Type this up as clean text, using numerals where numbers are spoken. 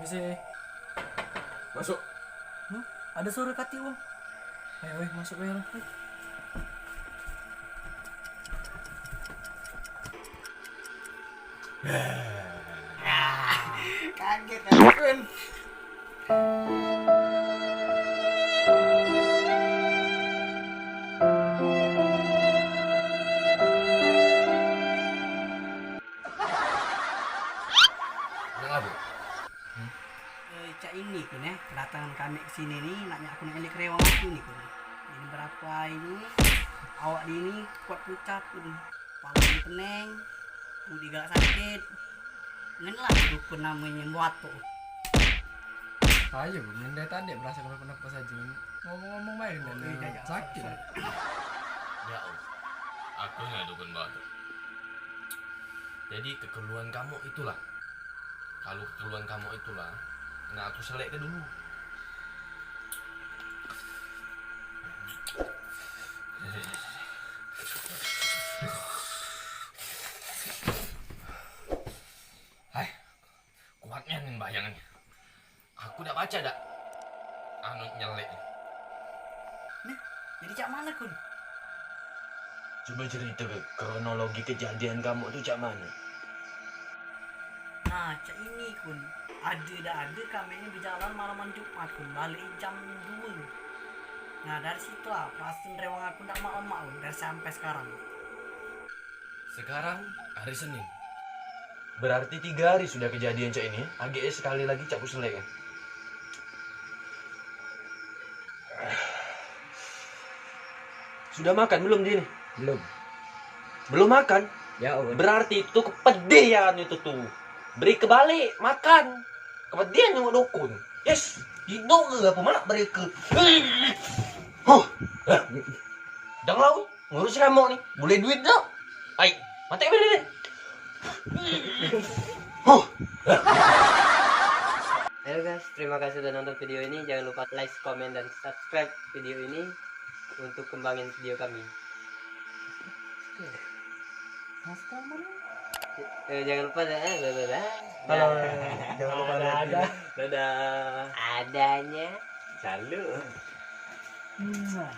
Bisa. Masuk. Ada suara kati bang. Ayo, masuk aja lah. Kaget kan. Kenapa? Cak ini kun ya, kedatangan kami ke sini nih, nak aku nak elik rewang aku nih kun. Ini berapa ini? Awak di ini kuat pucat kun. Kepala ini peneng, budi gak sakit. Ngenlah dukun namanya Muato. Ayo, dari tadi merasa kenapa saja. Ngomong-ngomong baik dan sakit. Ya Allah, aku nggak dukun batu. Jadi kekeluhan kamu itulah. Kalau kekeluhan kamu itulah, nah aku selek ke dulu. Hai, kuatnya nih bayangannya. Aku udah baca dak. Anu nyelek. Nah, jadi cak mana kun? Coba cerita ke kronologi kejadian kamu tuh cak mana? Nah, cak ini kun. Ada kami ini berjalan malaman Jumat kun, balik jam 2. Nah dari situ lah, pasin rewang aku ndak mau dari sampai sekarang. Sekarang hari Senin. Berarti 3 hari sudah kejadian cak ini. AGS sekali lagi cak selek kan? Sudah makan belum dia nih? Belum. Belum makan? Ya Allah. Berarti itu kepedihan itu tuh. Beri kebalik, makan. Kepedihan yang dukun. Yes, hidup ke apa mana beri ke. Jangan lau, ngurus kamu nih. Boleh duit dah. Ay, mati beli deh. Halo guys, terima kasih sudah nonton video ini. Jangan lupa like, comment, dan subscribe video ini untuk kembangin video kami. Jangan lupa dadah. Halo, jangan lupa Dadah. Dadah. Adanya. Salut. Nah.